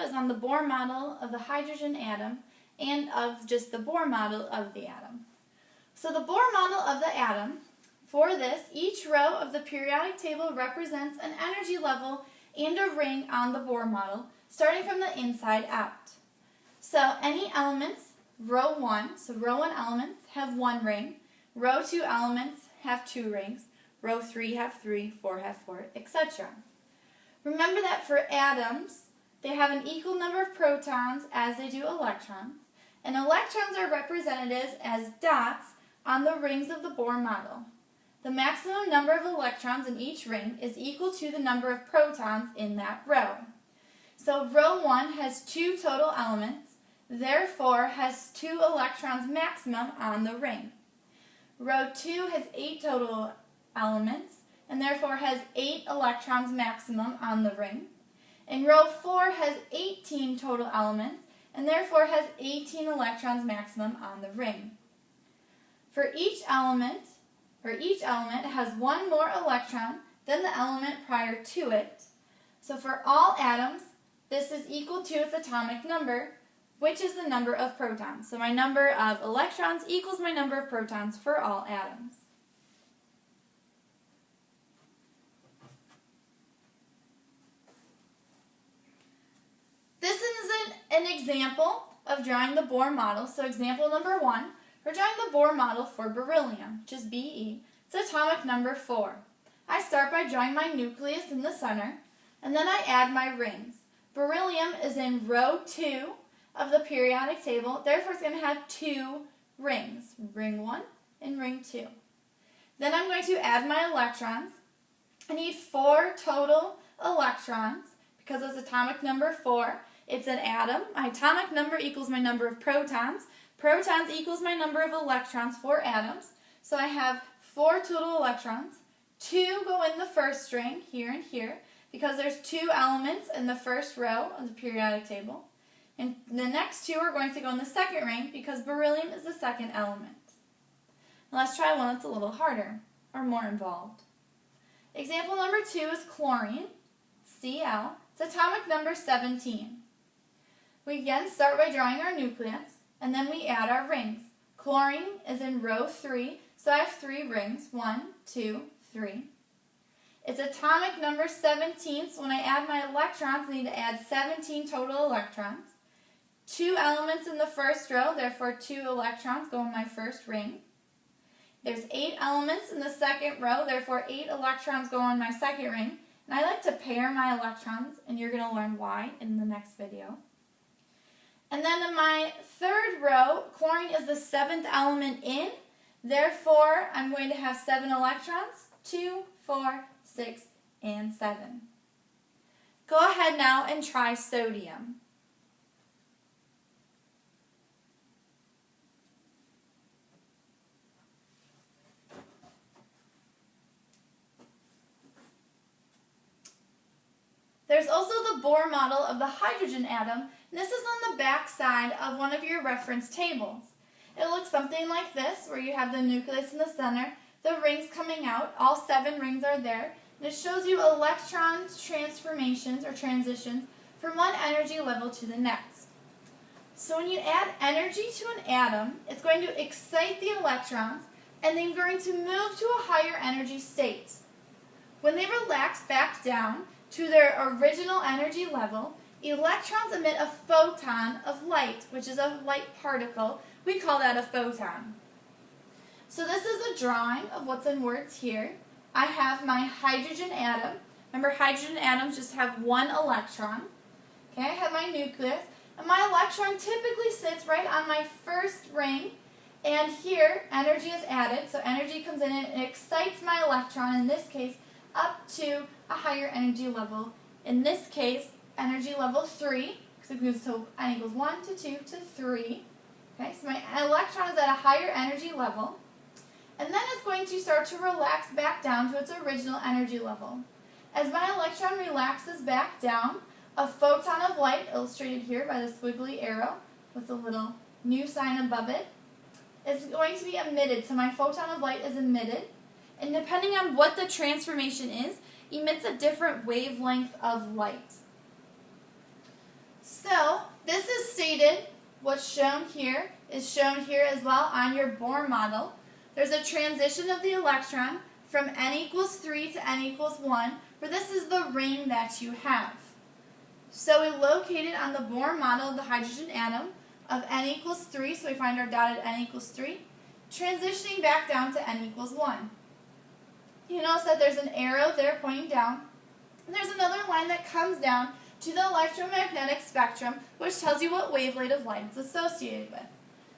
is on the Bohr model of the hydrogen atom and of just the Bohr model of the atom. So the Bohr model of the atom, for this, each row of the periodic table represents an energy level and a ring on the Bohr model, starting from the inside out. So any elements, row 1, so row 1 elements have 1 ring, row 2 elements have 2 rings, row 3 have 3, 4 have 4, etc. Remember that for atoms, they have an equal number of protons as they do electrons, and electrons are represented as dots on the rings of the Bohr model. The maximum number of electrons in each ring is equal to the number of protons in that row. So row 1 has 2 total elements, therefore has 2 electrons maximum on the ring. Row 2 has 8 total elements, and therefore has 8 electrons maximum on the ring. And row 4 has 18 total elements, and therefore has 18 electrons maximum on the ring. For each element has 1 more electron than the element prior to it. So for all atoms, this is equal to its atomic number, which is the number of protons. So my number of electrons equals my number of protons for all atoms. This is an example of drawing the Bohr model. So example number 1, we're drawing the Bohr model for beryllium, which is Be. It's atomic number 4. I start by drawing my nucleus in the center, and then I add my rings. Beryllium is in row 2 of the periodic table, therefore it's going to have 2 rings, ring 1 and ring 2. Then I'm going to add my electrons. I need 4 total electrons because it's atomic number 4. It's an atom. My atomic number equals my number of protons. Protons equals my number of electrons for atoms. So I have 4 total electrons. 2 go in the first ring, here and here, because there's 2 elements in the first row of the periodic table. And the next 2 are going to go in the second ring because beryllium is the second element. Now let's try one that's a little harder or more involved. Example number 2 is chlorine, Cl. It's atomic number 17. We again start by drawing our nucleus, and then we add our rings. Chlorine is in row 3, so I have 3 rings, 1, 2, 3. It's atomic number 17, so when I add my electrons, I need to add 17 total electrons. 2 elements in the first row, therefore 2 electrons go in my first ring. There's 8 elements in the second row, therefore 8 electrons go in my second ring. And I like to pair my electrons, and you're going to learn why in the next video. And then in my third row, chlorine is the 7th element in, therefore I'm going to have 7 electrons, 2, 4, 6, and 7. Go ahead now and try sodium. There's also the Bohr model of the hydrogen atom, and this is on the back side of one of your reference tables. It looks something like this, where you have the nucleus in the center, the rings coming out, all 7 rings are there, and it shows you electron transformations or transitions from one energy level to the next. So when you add energy to an atom, it's going to excite the electrons, and they're going to move to a higher energy state. When they relax back down to their original energy level, electrons emit a photon of light, which is a light particle. We call that a photon. So this is a drawing of what's in words here. I have my hydrogen atom. Remember, hydrogen atoms just have 1 electron. Okay, I have my nucleus, and my electron typically sits right on my first ring, and here energy is added, so energy comes in and it excites my electron, in this case, up to a higher energy level. In this case, energy level 3, because it moves to n equals 1 to 2 to 3. Okay, so my electron is at a higher energy level, and then it's going to start to relax back down to its original energy level. As my electron relaxes back down, a photon of light, illustrated here by the squiggly arrow with a little new sign above it, is going to be emitted. So my photon of light is emitted, and depending on what the transformation is, emits a different wavelength of light. So this is stated, what's shown here is shown here as well on your Bohr model. There's a transition of the electron from n equals 3 to n equals 1, where this is the ring that you have. So we locate it on the Bohr model of the hydrogen atom of n equals 3, so we find our dot at n equals 3, transitioning back down to n equals 1. You notice that there's an arrow there pointing down, and there's another line that comes down to the electromagnetic spectrum, which tells you what wavelength of light it's associated with.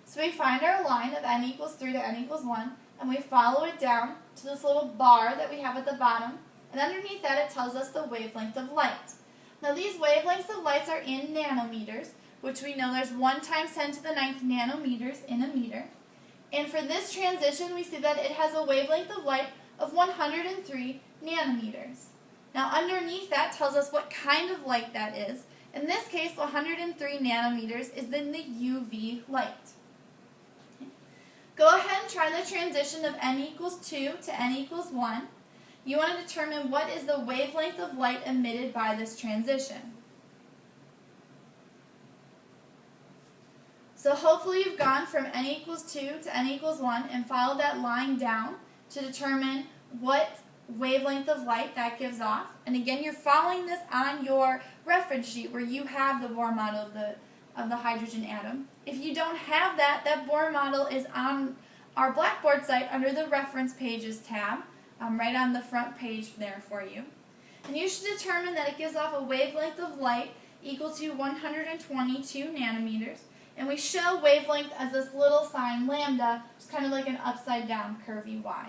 So we find our line of n equals 3 to n equals 1, and we follow it down to this little bar that we have at the bottom, and underneath that it tells us the wavelength of light. Now these wavelengths of light are in nanometers, which we know there's 1 times 10 to the 9th nanometers in a meter. And for this transition, we see that it has a wavelength of light of 103 nanometers. Now underneath that tells us what kind of light that is. In this case, 103 nanometers is in the UV light. Go ahead and try the transition of n equals 2 to n equals 1. You want to determine what is the wavelength of light emitted by this transition. So hopefully you've gone from n equals 2 to n equals 1 and followed that line down to determine what wavelength of light that gives off. And again, you're following this on your reference sheet where you have the Bohr model of the hydrogen atom. If you don't have that, that Bohr model is on our Blackboard site under the Reference Pages tab, right on the front page there for you. And you should determine that it gives off a wavelength of light equal to 122 nanometers. And we show wavelength as this little sign, lambda, just kind of like an upside down curvy Y.